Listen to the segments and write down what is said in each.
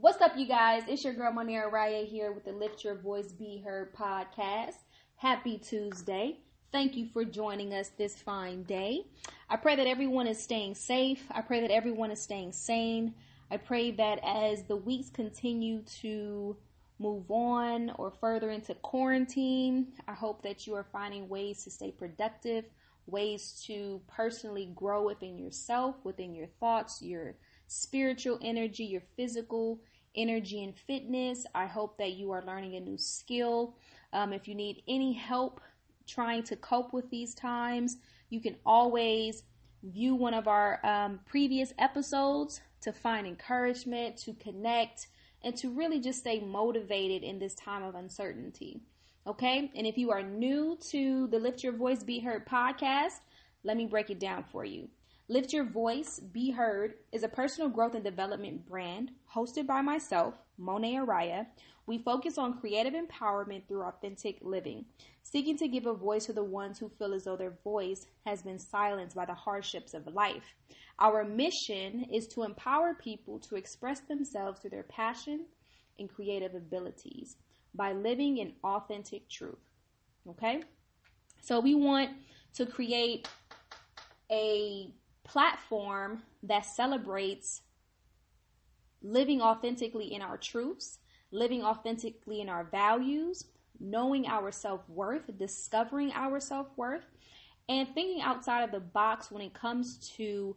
What's up, you guys? It's your girl, Monia Raya, here with the Lift Your Voice, Be Heard podcast. Happy Tuesday. Thank you for joining us this fine day. I pray that everyone is staying safe. I pray that everyone is staying sane. I pray that as the weeks continue to move on or further into quarantine, I hope that you are finding ways to stay productive, ways to personally grow within yourself, within your thoughts, your spiritual energy, your physical energy and fitness. I hope that you are learning a new skill. If you need any help trying to cope with these times, you can always view one of our previous episodes to find encouragement, to connect, and to really just stay motivated in this time of uncertainty. Okay? And if you are new to the Lift Your Voice, Be Heard podcast, let me break it down for you. Lift Your Voice, Be Heard is a personal growth and development brand hosted by myself, Monia Raya. We focus on creative empowerment through authentic living, seeking to give a voice to the ones who feel as though their voice has been silenced by the hardships of life. Our mission is to empower people to express themselves through their passion and creative abilities by living in authentic truth. Okay? So we want to create a platform that celebrates living authentically in our truths, living authentically in our values, knowing our self-worth, discovering our self-worth, and thinking outside of the box when it comes to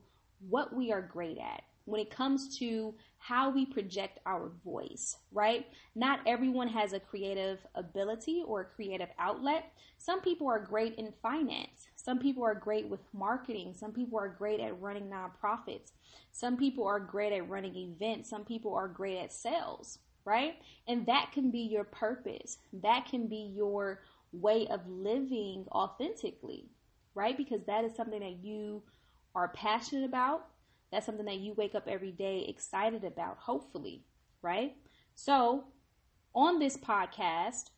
what we are great at, when it comes to how we project our voice, right? Not everyone has a creative ability or a creative outlet. Some people are great in finance. Some people are great with marketing. Some people are great at running nonprofits. Some people are great at running events. Some people are great at sales, right? And that can be your purpose. That can be your way of living authentically, right? Because that is something that you are passionate about. That's something that you wake up every day excited about, hopefully, right? So on this podcast,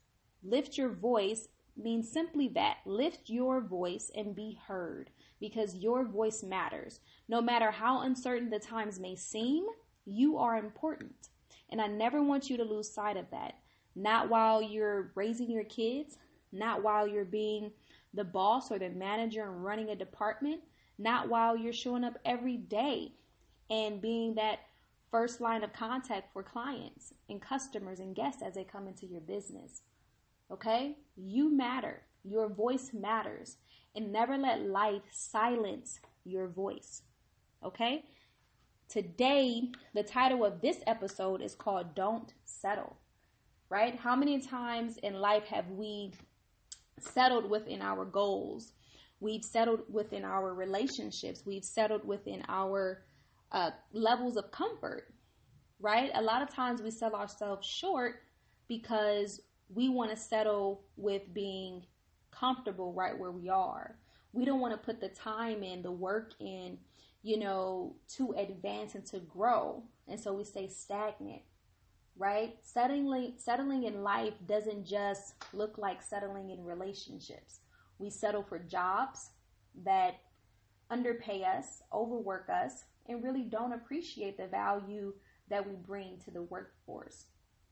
Lift Your Voice means simply that. Lift your voice and be heard, because your voice matters. No matter how uncertain the times may seem, you are important. And I never want you to lose sight of that. Not while you're raising your kids, not while you're being the boss or the manager and running a department, not while you're showing up every day and being that first line of contact for clients and customers and guests as they come into your business. Okay? You matter. Your voice matters. And never let life silence your voice. Okay? Today, the title of this episode is called Don't Settle. Right? How many times in life have we settled within our goals? We've settled within our relationships. We've settled within our levels of comfort, right? A lot of times we sell ourselves short because we want to settle with being comfortable right where we are. We don't want to put the time in, the work in, to advance and to grow. And so we stay stagnant, right? Settling in life doesn't just look like settling in relationships. We settle for jobs that underpay us, overwork us, and really don't appreciate the value that we bring to the workforce,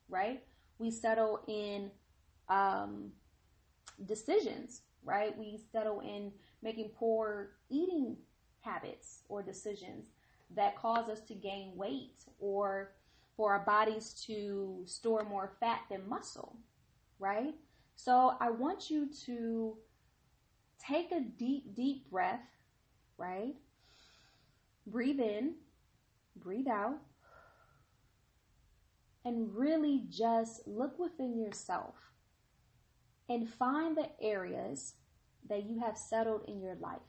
right? We settle in decisions, right? We settle in making poor eating habits or decisions that cause us to gain weight or for our bodies to store more fat than muscle, right? So I want you to take a deep, deep breath, right? Breathe in, breathe out, and really just look within yourself and find the areas that you have settled in your life.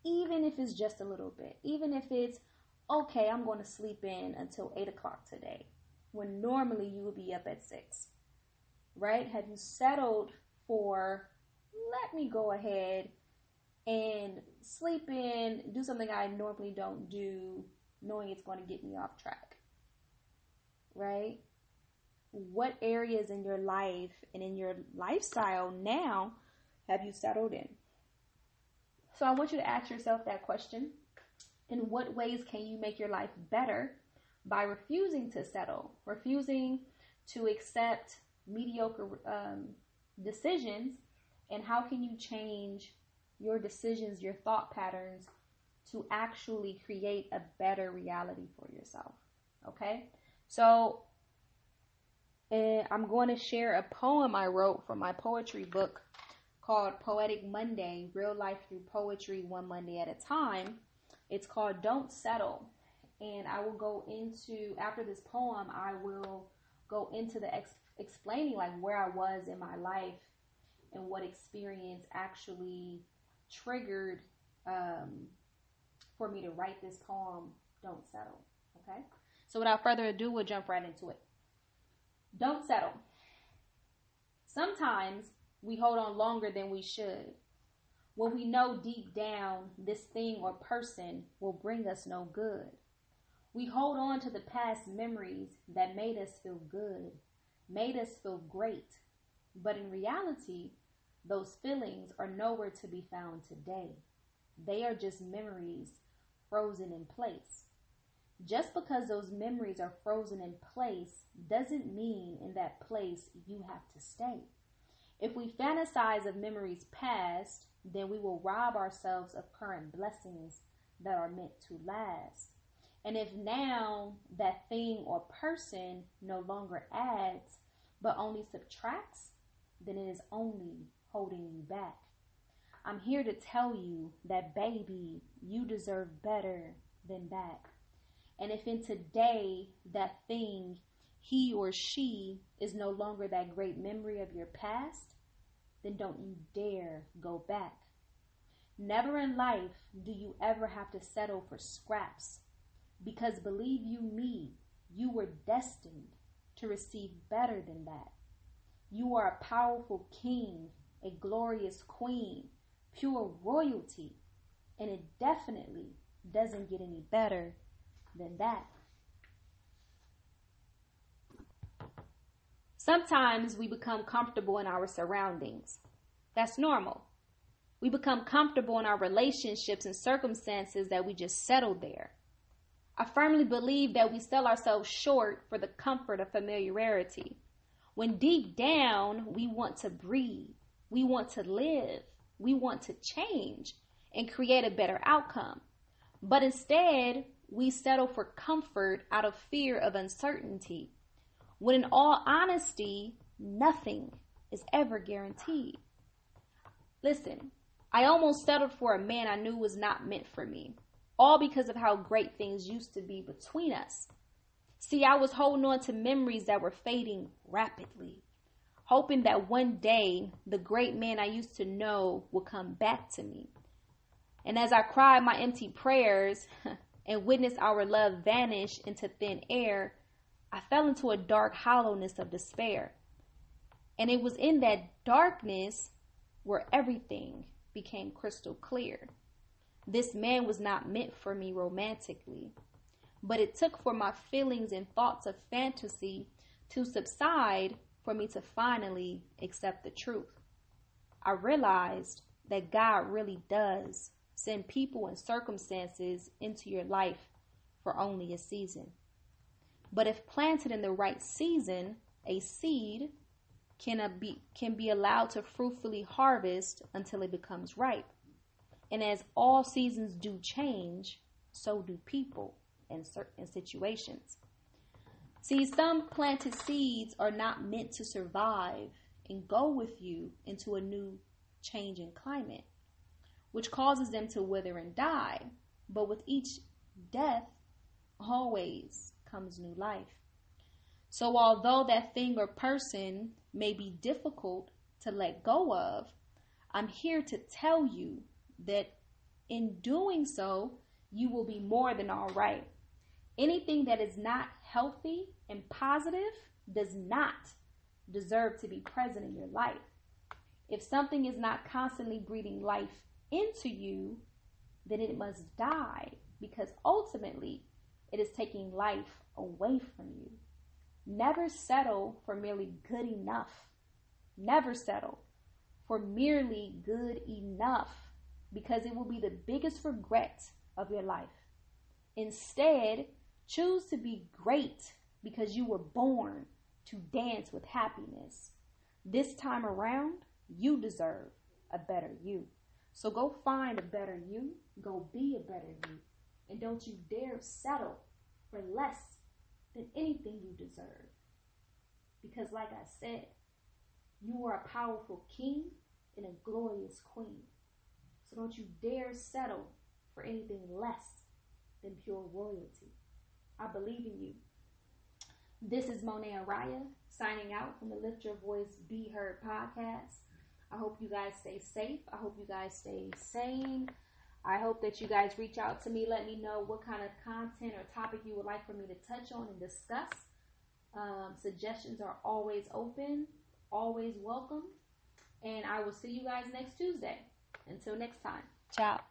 Even if it's just a little bit, even if it's, okay, I'm going to sleep in until 8 o'clock today, when normally you would be up at 6, right? Have you settled for, let me go ahead and sleep in, do something I normally don't do, knowing it's going to get me off track, right? What areas in your life and in your lifestyle now have you settled in? So I want you to ask yourself that question. In what ways can you make your life better by refusing to settle, refusing to accept mediocre decisions. And how can you change your decisions, your thought patterns, to actually create a better reality for yourself? Okay, so I'm going to share a poem I wrote from my poetry book called Poetic Monday, Real Life Through Poetry, One Monday at a Time. It's called Don't Settle. And I will go into, after this poem, I will go into the explaining like where I was in my life and what experience actually triggered for me to write this poem, Don't Settle. Okay? So without further ado, we'll jump right into it. Don't settle. Sometimes we hold on longer than we should, when we know deep down this thing or person will bring us no good. We hold on to the past memories that made us feel good, made us feel great. But in reality, those feelings are nowhere to be found today. They are just memories frozen in place. Just because those memories are frozen in place doesn't mean in that place you have to stay. If we fantasize of memories past, then we will rob ourselves of current blessings that are meant to last. And if now that thing or person no longer adds, but only subtracts, then it is only holding you back. I'm here to tell you that, baby, you deserve better than that. And if in today that thing, he or she, is no longer that great memory of your past, then don't you dare go back. Never in life do you ever have to settle for scraps, because believe you me, you were destined to receive better than that. You are a powerful king, a glorious queen, pure royalty, and it definitely doesn't get any better than that. Sometimes we become comfortable in our surroundings. That's normal. We become comfortable in our relationships and circumstances that we just settle there. I firmly believe that we sell ourselves short for the comfort of familiarity, when deep down we want to breathe, we want to live, we want to change and create a better outcome. But instead, we settle for comfort out of fear of uncertainty, when in all honesty, nothing is ever guaranteed. Listen, I almost settled for a man I knew was not meant for me, all because of how great things used to be between us. See, I was holding on to memories that were fading rapidly, hoping that one day the great man I used to know would come back to me. And as I cried my empty prayers and witnessed our love vanish into thin air, I fell into a dark hollowness of despair. And it was in that darkness where everything became crystal clear. This man was not meant for me romantically, but it took for my feelings and thoughts of fantasy to subside for me to finally accept the truth. I realized that God really does send people and circumstances into your life for only a season. But if planted in the right season, a seed can be allowed to fruitfully harvest until it becomes ripe. And as all seasons do change, so do people and certain situations. See, some planted seeds are not meant to survive and go with you into a new changing climate, which causes them to wither and die. But with each death, always comes new life. So although that thing or person may be difficult to let go of, I'm here to tell you that in doing so, you will be more than all right. Anything that is not healthy and positive does not deserve to be present in your life. If something is not constantly breathing life into you, then it must die, because ultimately it is taking life away from you. Never settle for merely good enough. Never settle for merely good enough, because it will be the biggest regret of your life. Instead, Choose to be great because you were born to dance with happiness. This time around, you deserve a better you. So go find a better you. Go be a better you. And don't you dare settle for less than anything you deserve. Because like I said, you are a powerful king and a glorious queen. So don't you dare settle for anything less than pure royalty. I believe in you. This is Monet Araya signing out from the Lift Your Voice, Be Heard podcast. I hope you guys stay safe. I hope you guys stay sane. I hope that you guys reach out to me. Let me know what kind of content or topic you would like for me to touch on and discuss. Suggestions are always open, always welcome. And I will see you guys next Tuesday. Until next time. Ciao.